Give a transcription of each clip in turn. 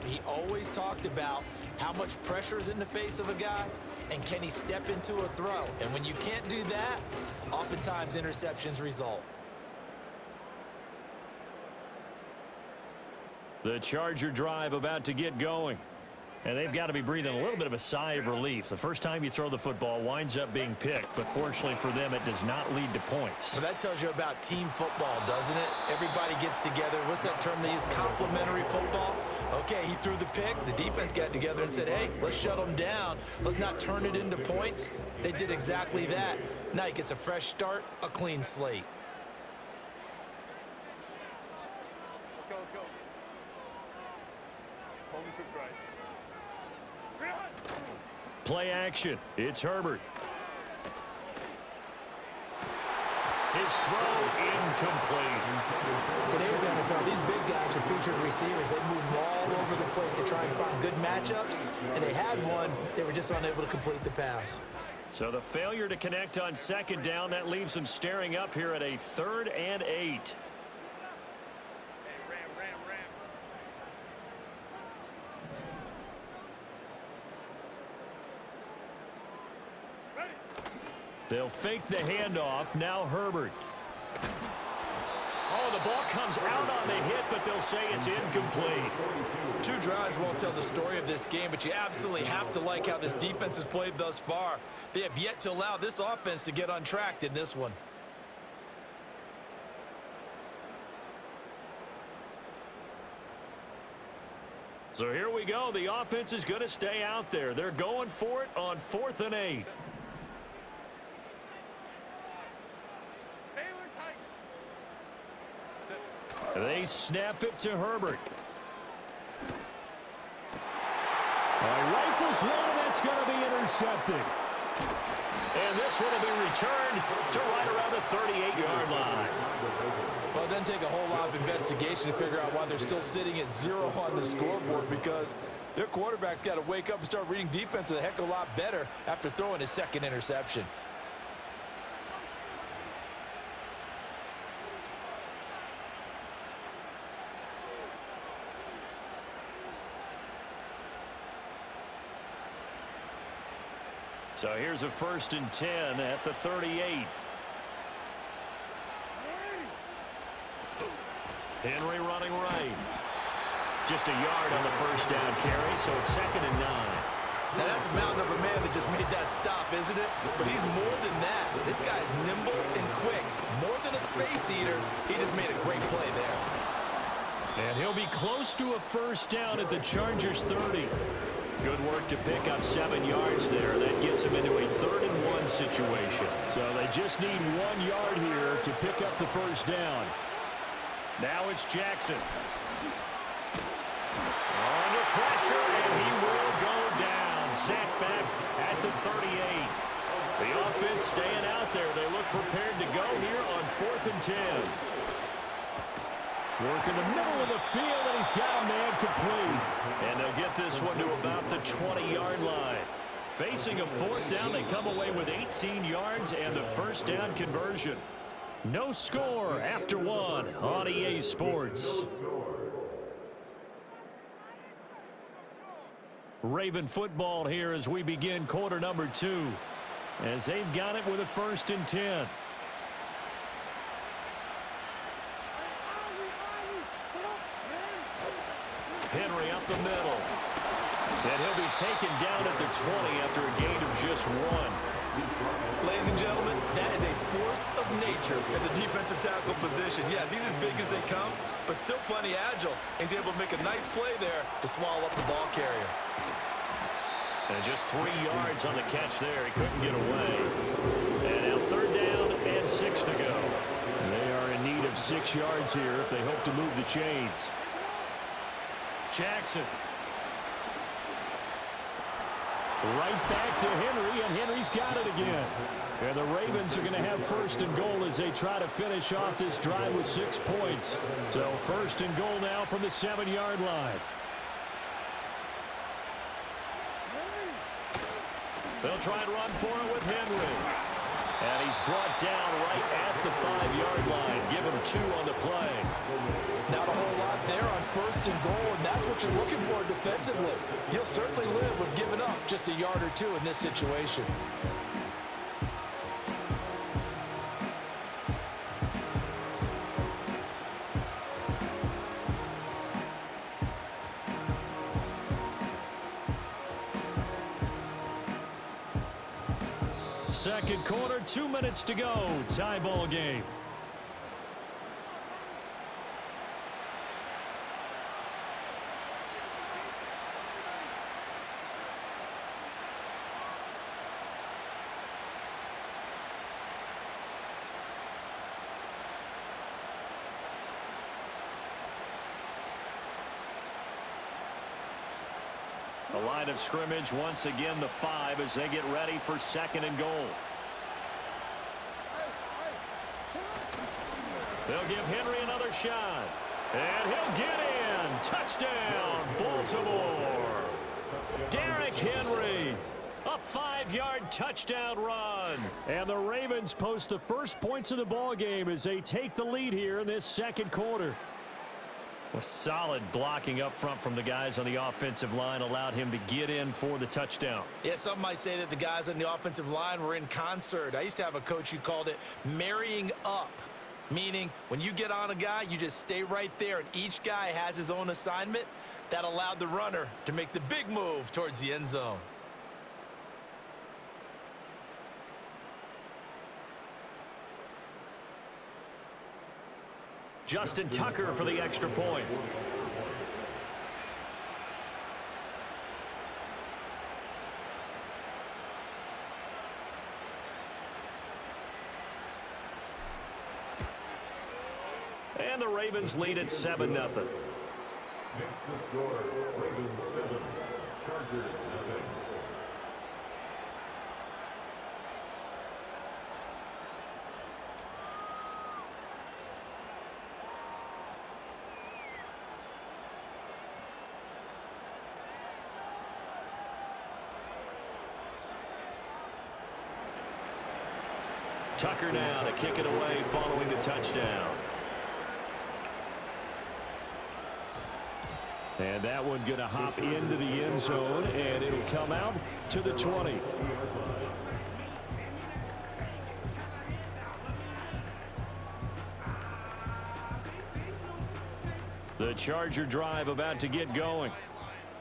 He always talked about how much pressure is in the face of a guy and can he step into a throw. And when you can't do that, oftentimes interceptions result. The Charger drive about to get going. And they've got to be breathing a little bit of a sigh of relief. The first time you throw the football winds up being picked, but fortunately for them, it does not lead to points. Well, that tells you about team football, doesn't it? Everybody gets together. What's that term they use? Complementary football. Okay, he threw the pick. The defense got together and said, hey, let's shut them down. Let's not turn it into points. They did exactly that. Now he gets a fresh start, a clean slate. Let's go, let's go. Home to right. Play action. It's Herbert. His throw incomplete. Today's NFL, these big guys are featured receivers. They move all over the place to try and find good matchups, and they had one. They were just unable to complete the pass. So the failure to connect on second down, that leaves them staring up here at a 3rd and 8. They'll fake the handoff. Now Herbert. Oh, the ball comes out on the hit, but they'll say it's incomplete. 2 drives won't tell the story of this game, but you absolutely have to like how this defense has played thus far. They have yet to allow this offense to get untracked in this one. So here we go. The offense is going to stay out there. They're going for it on 4th and 8. They snap it to Herbert. Rifles one, and that's going to be intercepted. And this one will be returned to right around the 38-yard line. Well, it doesn't take a whole lot of investigation to figure out why they're still sitting at 0 on the scoreboard, because their quarterback's got to wake up and start reading defense a heck of a lot better after throwing his 2nd interception. So here's a 1st and 10 at the 38. Henry running right. Just a yard on the 1st down carry, so it's 2nd and 9. Now that's a mountain of a man that just made that stop, isn't it? But he's more than that. This guy's nimble and quick. More than a space eater, he just made a great play there. And he'll be close to a 1st down at the Chargers 30. Good work to pick up 7 yards there. That gets them into a 3rd and 1 situation. So they just need 1 yard here to pick up the 1st down. Now it's Jackson. Under pressure, and he will go down. Sacked back at the 38. The offense staying out there. They look prepared to go here on 4th and 10. Work in the middle of the field, and he's got a man complete. And they'll get this one to about the 20-yard line. Facing a 4th down, they come away with 18 yards and the 1st down conversion. No score after 1 on EA Sports. Raven football here as we begin quarter number 2. As they've got it with a 1st and 10. Henry up the middle. And he'll be taken down at the 20 after a gain of just 1. Ladies and gentlemen, that is a force of nature at the defensive tackle position. Yes, he's as big as they come, but still plenty agile. He's able to make a nice play there to swallow up the ball carrier. And just 3 yards on the catch there. He couldn't get away. And now 3rd down and 6 to go. They are in need of 6 yards here if they hope to move the chains. Jackson. Right back to Henry, and Henry's got it again. And the Ravens are going to have 1st and goal as they try to finish off this drive with 6 points. So 1st and goal now from the 7-yard line. They'll try and run for it with Henry. And he's brought down right at the 5-yard line. Give him 2 on the play. Not a whole lot there on 1st and goal, and that's what you're looking for defensively. You'll certainly live with giving up just a yard or 2 in this situation. Second quarter, 2 minutes to go. Tie ball game. The line of scrimmage, once again, the 5 as they get ready for 2nd and goal. They'll give Henry another shot. And he'll get in. Touchdown, Baltimore. Derrick Henry. A 5-yard touchdown run. And the Ravens post the first points of the ball game as they take the lead here in this second quarter. A solid blocking up front from the guys on the offensive line allowed him to get in for the touchdown. Yeah, some might say that the guys on the offensive line were in concert. I used to have a coach who called it marrying up, meaning when you get on a guy, you just stay right there, and each guy has his own assignment. That allowed the runner to make the big move towards the end zone. Justin Tucker for the extra point. And the Ravens lead at 7-0. Next to score, Ravens 7, Chargers 0. Tucker now to kick it away following the touchdown. And that one going to hop into the end zone, and it'll come out to the 20. The Charger drive about to get going.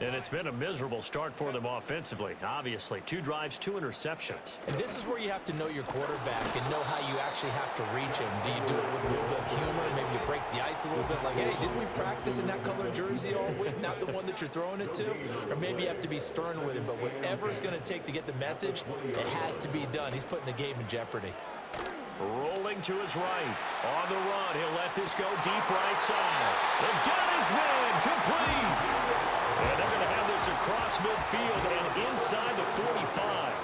And it's been a miserable start for them offensively, obviously. 2 drives, 2 interceptions. And this is where you have to know your quarterback and know how you actually have to reach him. Do you do it with a little bit of humor? Maybe you break the ice a little bit like, hey, didn't we practice in that color jersey all week, not the one that you're throwing it to? Or maybe you have to be stern with him. But whatever it's going to take to get the message, it has to be done. He's putting the game in jeopardy. Rolling to his right. On the run, he'll let this go deep right side. They've got his man complete. And they're going to have this across midfield and inside the 45.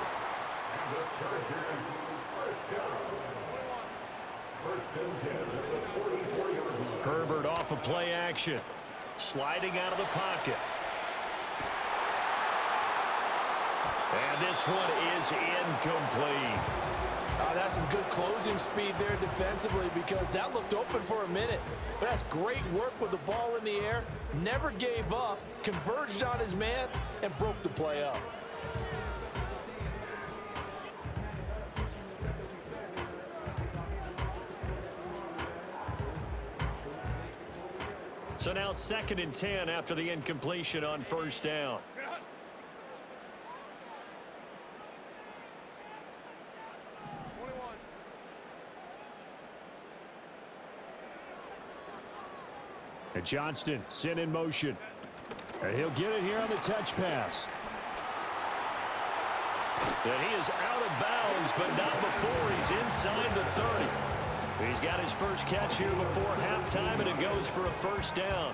Herbert off of play action. Sliding out of the pocket. And this one is incomplete. That's some good closing speed there defensively because that looked open for a minute. But that's great work with the ball in the air. Never gave up, converged on his man, and broke the play up. So now 2nd and 10 after the incompletion on first down. And Johnston sent in motion. And he'll get it here on the touch pass. And he is out of bounds, but not before he's inside the 30. He's got his first catch here before halftime, and it goes for a first down.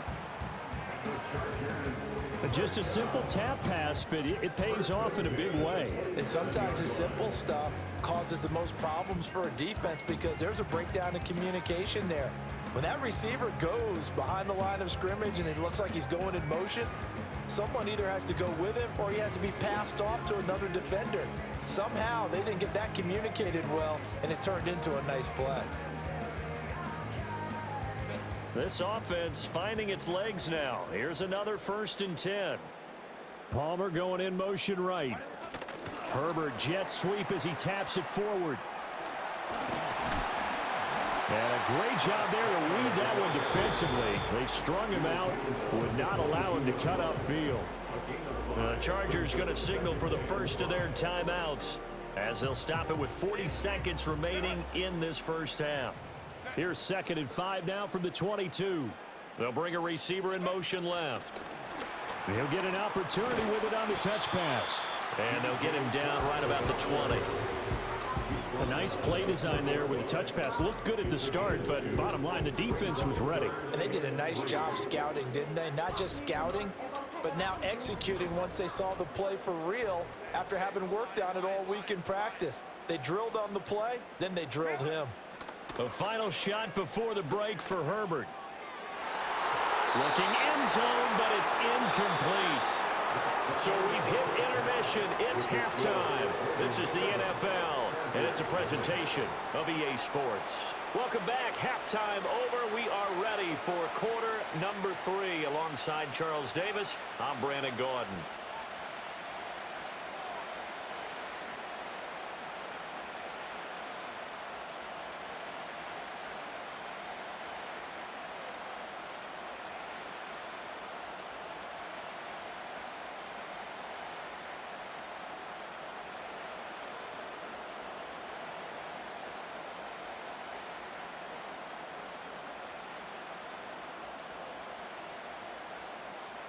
Just a simple tap pass, but it pays off in a big way. And sometimes the simple stuff causes the most problems for a defense because there's a breakdown in communication there. When that receiver goes behind the line of scrimmage and it looks like he's going in motion, someone either has to go with him or he has to be passed off to another defender. Somehow they didn't get that communicated well, and it turned into a nice play. This offense finding its legs now. Here's another 1st and 10. Palmer going in motion right. Herbert jet sweep as he taps it forward. And a great job there to read that one defensively. They strung him out, would not allow him to cut upfield. The Chargers going to signal for the first of their timeouts as they'll stop it with 40 seconds remaining in this first half. Here's 2nd and 5 now from the 22. They'll bring a receiver in motion left. He'll get an opportunity with it on the touch pass. And they'll get him down right about the 20. A nice play design there with a touch pass. Looked good at the start, but bottom line, the defense was ready. And they did a nice job scouting, didn't they? Not just scouting, but now executing once they saw the play for real after having worked on it all week in practice. They drilled on the play, then they drilled him. The final shot before the break for Herbert. Looking end zone, but it's incomplete. So we've hit intermission. It's halftime. This is the NFL, and it's a presentation of EA Sports. Welcome back. Halftime over. We are ready for quarter number 3. Alongside Charles Davis, I'm Brandon Gordon.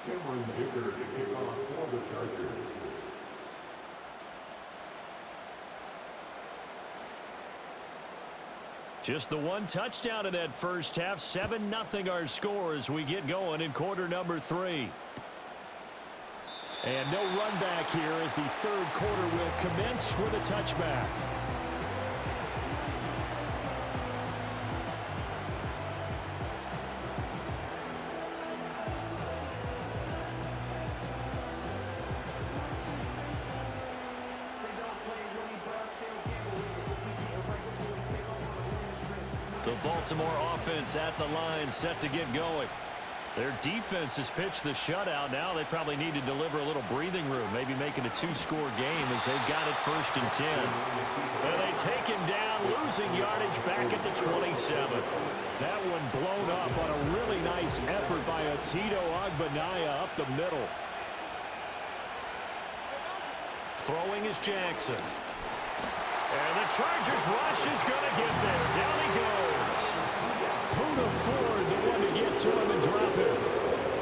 Cameron Baker to kick off for the Chargers. Just the one touchdown in that first half. 7-0 our score as we get going in quarter number 3. And no run back here as the third quarter will commence with a touchback. The Baltimore offense at the line, set to get going. Their defense has pitched the shutout. Now they probably need to deliver a little breathing room, maybe make it a 2-score game as they've got it 1st and 10. And they take him down, losing yardage back at the 27. That one blown up on a really nice effort by Tito Agbanaya up the middle. Throwing is Jackson. And the Chargers rush is going to get there. Down he goes. Puda Ford, the one to get to him and drop it.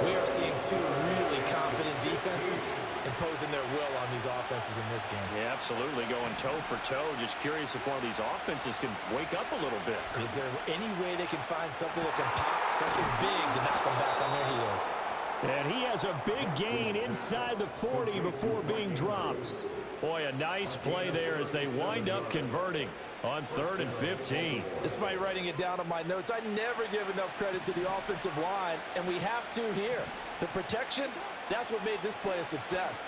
We are seeing two really confident defenses imposing their will on these offenses in this game. Yeah, absolutely. Going toe for toe. Just curious if one of these offenses can wake up a little bit. Is there any way they can find something that can pop, something big to knock them back on their heels? And he has a big gain inside the 40 before being dropped. Boy, a nice play there as they wind up converting on 3rd and 15. Despite writing it down on my notes, I never give enough credit to the offensive line, and we have to here. The protection, that's what made this play a success.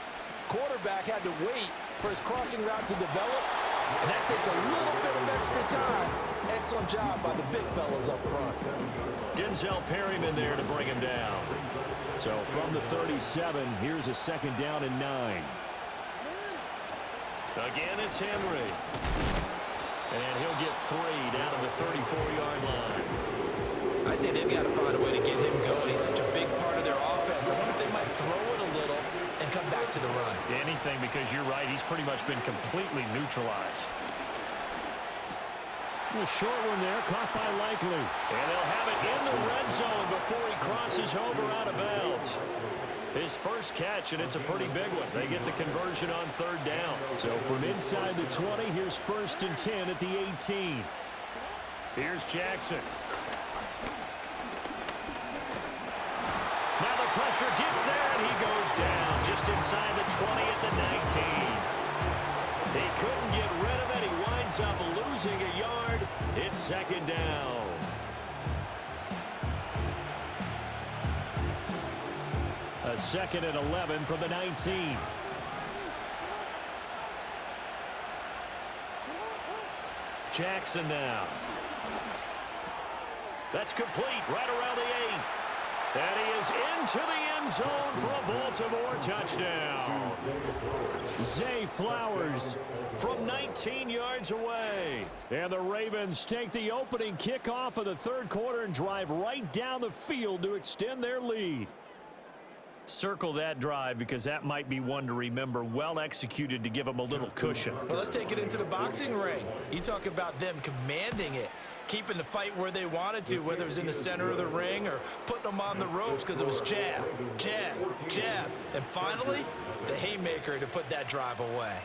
Quarterback had to wait for his crossing route to develop, and that takes a little bit of extra time. Excellent job by the big fellas up front. Denzel Perryman there to bring him down. So from the 37, here's a 2nd down and 9. Again, it's Henry. And he'll get 3 down to the 34-yard line. I'd say they've got to find a way to get him going. He's such a big part of their offense. I wonder if they might throw it a little and come back to the run. Anything, because you're right, he's pretty much been completely neutralized. A short one there, caught by Likely. And they'll have it in the red zone before he crosses over out of bounds. His first catch, and it's a pretty big one. They get the conversion on 3rd down. So from inside the 20, here's 1st and 10 at the 18. Here's Jackson. Now the pressure gets there, and he goes down just inside the 20 at the 19. He couldn't get rid of it. He winds up losing a yard. It's 2nd down. A 2nd and 11 from the 19. Jackson now. That's complete right around the 8. And he is into the end zone for a Baltimore touchdown. Zay Flowers from 19 yards away. And the Ravens take the opening kickoff of the third quarter and drive right down the field to extend their lead. Circle that drive because that might be one to remember. Well executed to give them a little cushion. Well, let's take it into the boxing ring. You talk about them commanding it, keeping the fight where they wanted to, whether it was in the center of the ring or putting them on the ropes because it was jab, jab, jab. And finally, the haymaker to put that drive away.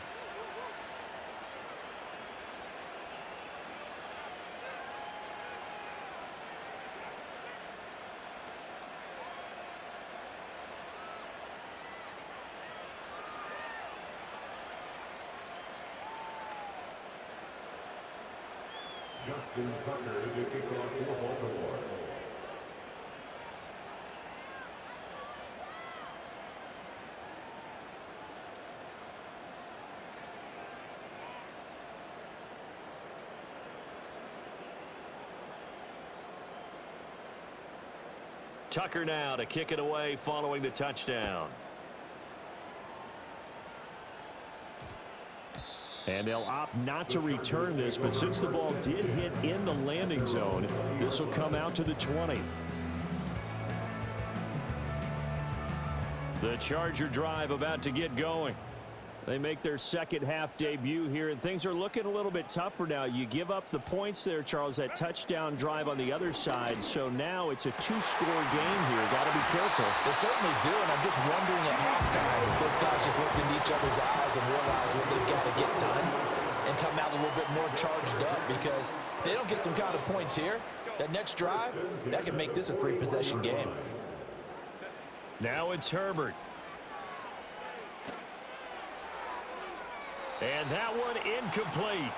Justin Tucker to kick off for Baltimore. Tucker now to kick it away following the touchdown. And they'll opt not to return this, but since the ball did hit in the landing zone, this will come out to the 20. The Charger drive about to get going. They make their second half debut here, and things are looking a little bit tougher now. You give up the points there, Charles, that touchdown drive on the other side, so now it's a two-score game here. Got to be careful. They certainly do, and I'm just wondering at halftime if those guys just looked into each other's eyes and realize what they've got to get done and come out a little bit more charged up, because if they don't get some kind of points here, that next drive, that could make this a three-possession game. Now it's Herbert. And that one incomplete.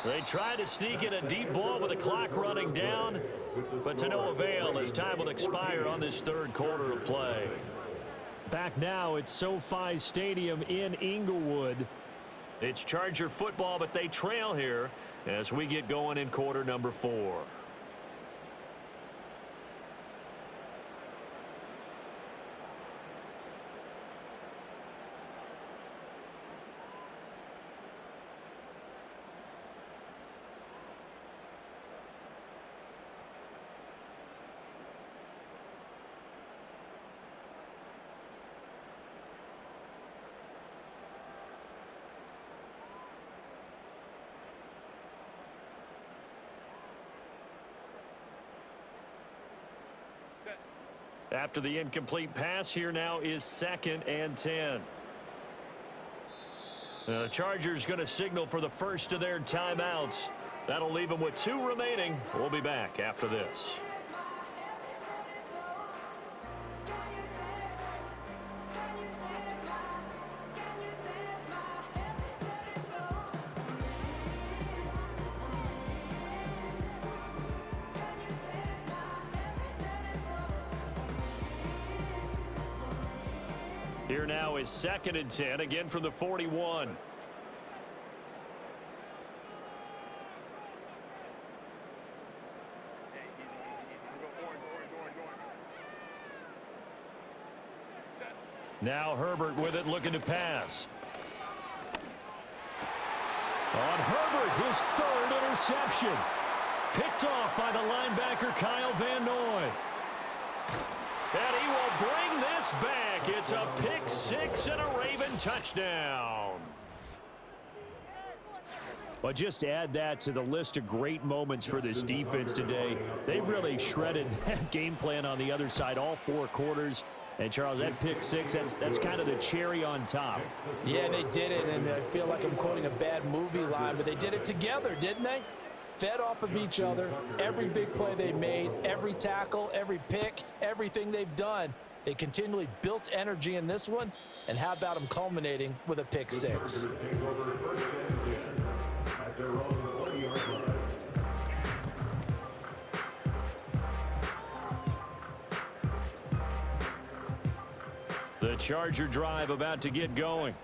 They tried to sneak in a deep ball with the clock running down, but to no avail as time will expire on this third quarter of play. Back now at SoFi Stadium in Inglewood. It's Charger football, but they trail here as we get going in quarter number 4. After the incomplete pass, here now is 2nd and 10. The Chargers going to signal for the first of their timeouts. That'll leave them with 2 remaining. We'll be back after this. Here now is 2nd and 10, again from the 41. Now Herbert with it, looking to pass. On Herbert, his 3rd interception. Picked off by the linebacker Kyle Van Noy. And he will bring this back. It's a pick-6 and a Raven touchdown. Well, just add that to the list of great moments for this defense today. They really shredded that game plan on the other side all 4 quarters. And, Charles, that pick-6, that's kind of the cherry on top. Yeah, they did it, and I feel like I'm quoting a bad movie line, but they did it together, didn't they? Fed off of each other, every big play they made, every tackle, every pick, everything they've done. They continually built energy in this one, and how about them culminating with a pick-6? The Charger drive about to get going.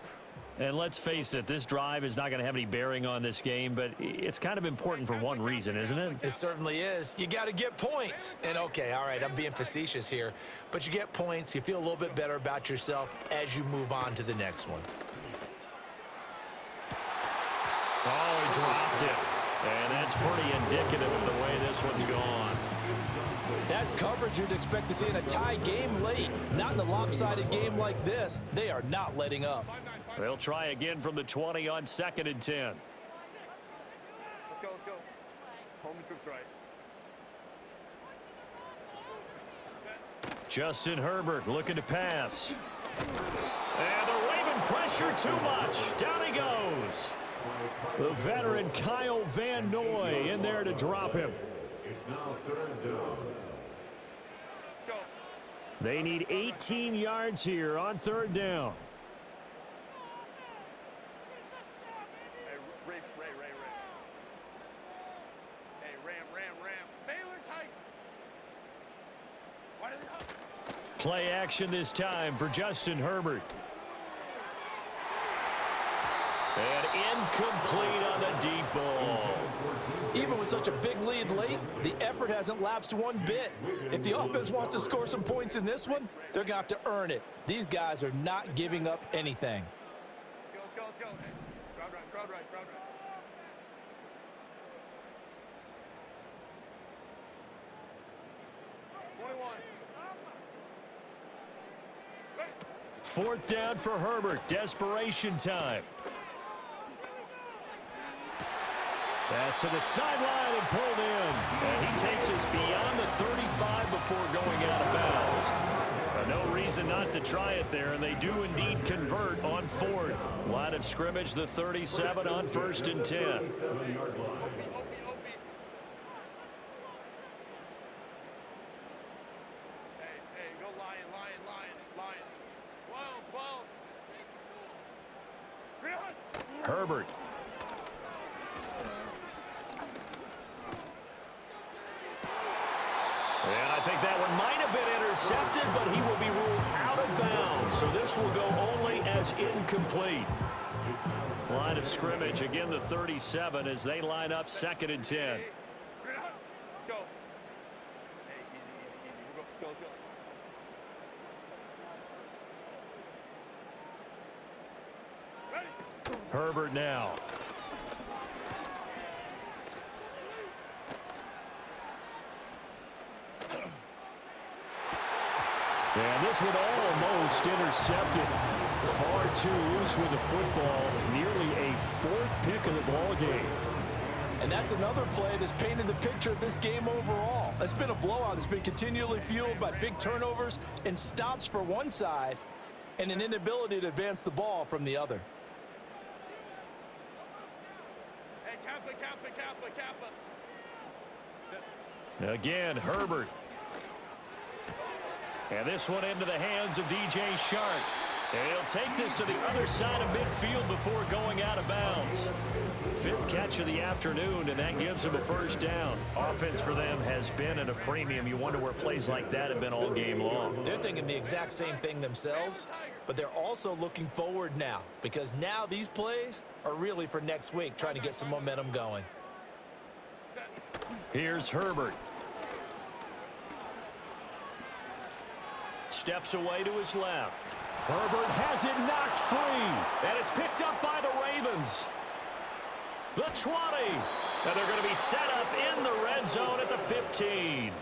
And let's face it, this drive is not going to have any bearing on this game, but it's kind of important for one reason, isn't it? It certainly is. You got to get points. And, okay, all right, I'm being facetious here, but you get points. You feel a little bit better about yourself as you move on to the next one. Oh, he dropped it. And that's pretty indicative of the way this one's gone. That's coverage you'd expect to see in a tie game late. Not in a lopsided game like this. They are not letting up. They'll try again from the 20 on 2nd and 10. Let's go, let's go. Home and troops right. Justin Herbert looking to pass. And they're waving pressure too much. Down he goes. The veteran Kyle Van Noy in there to drop him. It's now 3rd down. Go. They need 18 yards here on 3rd down. Hey, Ray. Hey, Ram. Baylor tight. Why did they... Play action this time for Justin Herbert. And incomplete on the deep ball. Even with such a big lead late, the effort hasn't lapsed one bit. If the offense wants to score some points in this one, they're going to have to earn it. These guys are not giving up anything. Let's go. Hey, crowd right. 21. 4th down for Herbert. Desperation time. Pass to the sideline and pulled in. And he takes us beyond the 35 before going out of bounds. No reason not to try it there, and they do indeed convert on 4th. Line of scrimmage, the 37 on 1st and 10. Hey, go lion. 12. Herbert. And I think that one might have been intercepted, but he will be ruled out of bounds. So this will go only as incomplete. Line of scrimmage, again the 37 as they line up 2nd and 10. Go. Hey, easy. Go. Ready? Herbert now. And this one almost intercepted. Far too loose with the football. Nearly a 4th pick of the ball game. And that's another play that's painted the picture of this game overall. It's been a blowout. It's been continually fueled by big turnovers and stops for one side and an inability to advance the ball from the other. Hey, Kappa. Again, Herbert. And this one into the hands of DJ Shark. And he'll take this to the other side of midfield before going out of bounds. 5th catch of the afternoon, and that gives him a 1st down. Offense for them has been at a premium. You wonder where plays like that have been all game long. They're thinking the exact same thing themselves, but they're also looking forward now because now these plays are really for next week, trying to get some momentum going. Here's Herbert. Steps away to his left. Herbert has it knocked free. And it's picked up by the Ravens. The 20. And they're going to be set up in the red zone at the 15.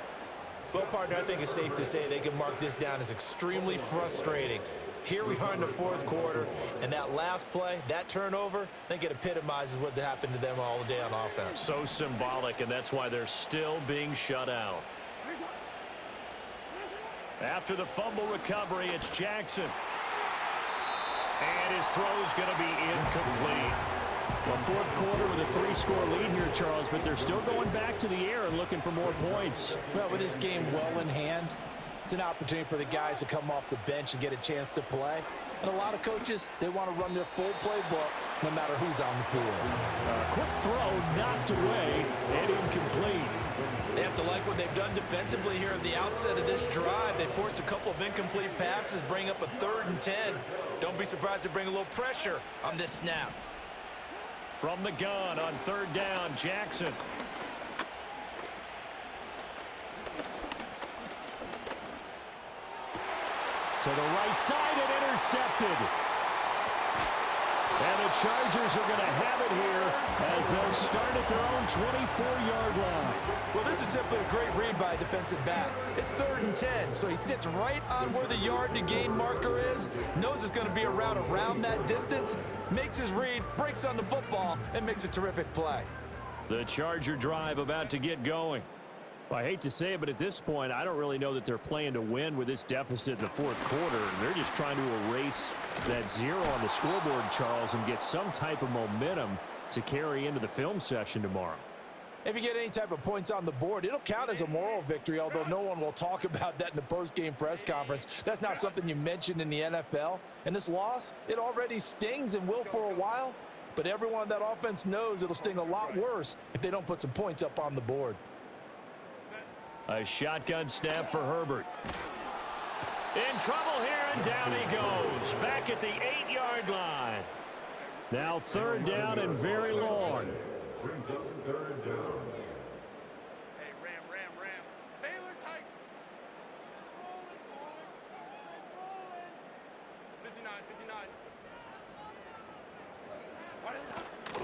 Well, partner, I think it's safe to say they can mark this down as extremely frustrating. Here we are in the 4th quarter, and that last play, that turnover, I think it epitomizes what happened to them all day on offense. So symbolic, and that's why they're still being shut out. After the fumble recovery, it's Jackson. And his throw's going to be incomplete. Well, 4th quarter with a 3-score lead here, Charles, but they're still going back to the air and looking for more points. Well, with this game well in hand, it's an opportunity for the guys to come off the bench and get a chance to play. And a lot of coaches, they want to run their full playbook no matter who's on the field. Quick throw knocked away and incomplete. They have to like what they've done defensively here at the outset of this drive. They forced a couple of incomplete passes, bring up a 3rd and 10. Don't be surprised to bring a little pressure on this snap. From the gun on 3rd down, Jackson. To the right side and intercepted. And the Chargers are going to have it here as they'll start at their own 24-yard line. Well, this is simply a great read by a defensive back. It's 3rd and 10, so he sits right on where the yard-to-gain marker is, knows it's going to be a route around that distance, makes his read, breaks on the football, and makes a terrific play. The Charger drive about to get going. Well, I hate to say it, but at this point, I don't really know that they're playing to win with this deficit in the 4th quarter. They're just trying to erase that 0 on the scoreboard, Charles, and get some type of momentum to carry into the film session tomorrow. If you get any type of points on the board, it'll count as a moral victory, although no one will talk about that in the post-game press conference. That's not something you mentioned in the NFL. And this loss, it already stings and will for a while, but everyone on that offense knows it'll sting a lot worse if they don't put some points up on the board. A shotgun snap for Herbert. In trouble here, and down he goes. Back at the 8-yard line. Now 3rd down and very long. Brings up 3rd down. Hey, Ram. Baylor tight. Rolling, boys.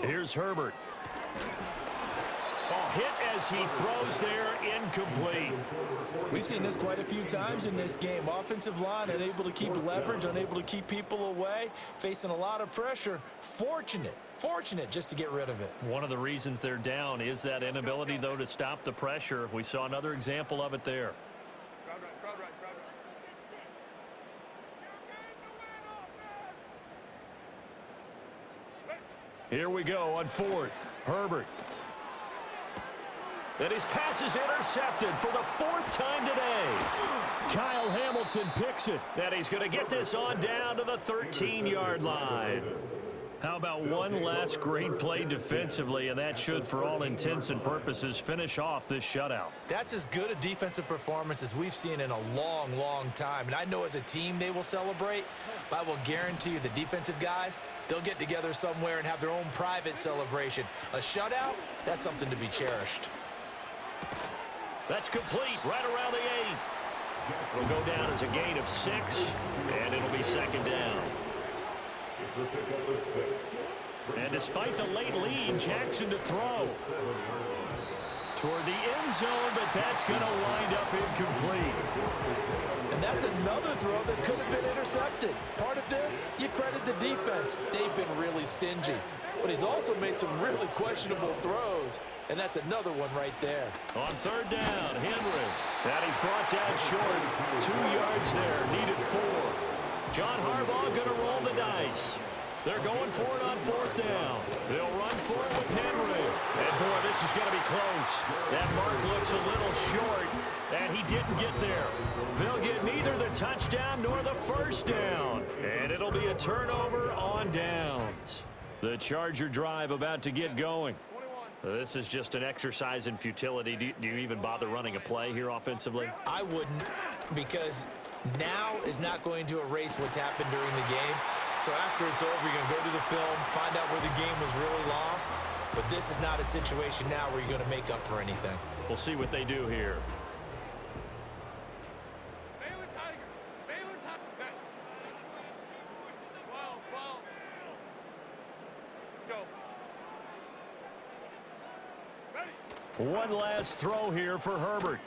59. Here's Herbert. Ball hit as he throws there, incomplete. We've seen this quite a few times in this game. Offensive line unable to keep leverage, unable to keep people away, facing a lot of pressure. Fortunate just to get rid of it. One of the reasons they're down is that inability, though, to stop the pressure. We saw another example of it there. Crowd right. Here we go on 4th. Herbert. And his pass is intercepted for the 4th time today. Kyle Hamilton picks it. And he's going to get this on down to the 13-yard line. How about one last great play defensively, and that should, for all intents and purposes, finish off this shutout. That's as good a defensive performance as we've seen in a long, long time. And I know as a team they will celebrate, but I will guarantee you the defensive guys, they'll get together somewhere and have their own private celebration. A shutout, that's something to be cherished. That's complete right around the 8. It'll go down as a gain of 6, and it'll be 2nd down. And despite the late lead, Jackson to throw. Toward the end zone, but that's going to wind up incomplete. And that's another throw that could have been intercepted. Part of this, you credit the defense. They've been really stingy. But he's also made some really questionable throws, and that's another one right there. On 3rd down, Henry. And he's brought down short. 2 yards there, needed 4. John Harbaugh going to roll the dice. They're going for it on 4th down. They'll run for it with Henry. And, boy, this is going to be close. That mark looks a little short, and he didn't get there. They'll get neither the touchdown nor the 1st down. And it'll be a turnover on downs. The Charger drive about to get going. This is just an exercise in futility. Do you even bother running a play here offensively? I wouldn't, because now is not going to erase what's happened during the game. So after it's over, you're going to go to the film, find out where the game was really lost. But this is not a situation now where you're going to make up for anything. We'll see what they do here. One last throw here for Herbert.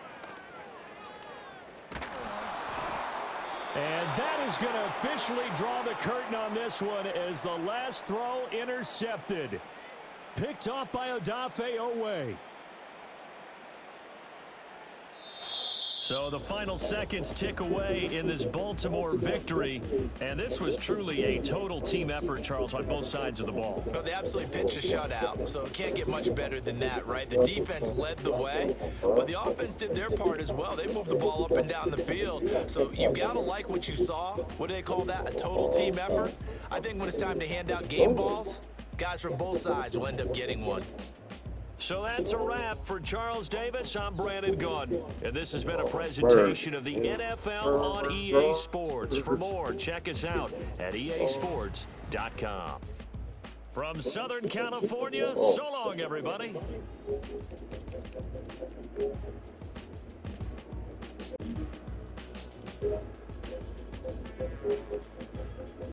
And that is going to officially draw the curtain on this one as the last throw intercepted. Picked off by Odafe Oweh. So the final seconds tick away in this Baltimore victory. And this was truly a total team effort, Charles, on both sides of the ball. Well, they absolutely pitched a shutout, so it can't get much better than that, right? The defense led the way, but the offense did their part as well. They moved the ball up and down the field. So you got to like what you saw. What do they call that? A total team effort? I think when it's time to hand out game balls, guys from both sides will end up getting one. So that's a wrap for Charles Davis. I'm Brandon Gaudin, and this has been a presentation of the NFL on EA Sports. For more, check us out at easports.com. From Southern California, so long, everybody.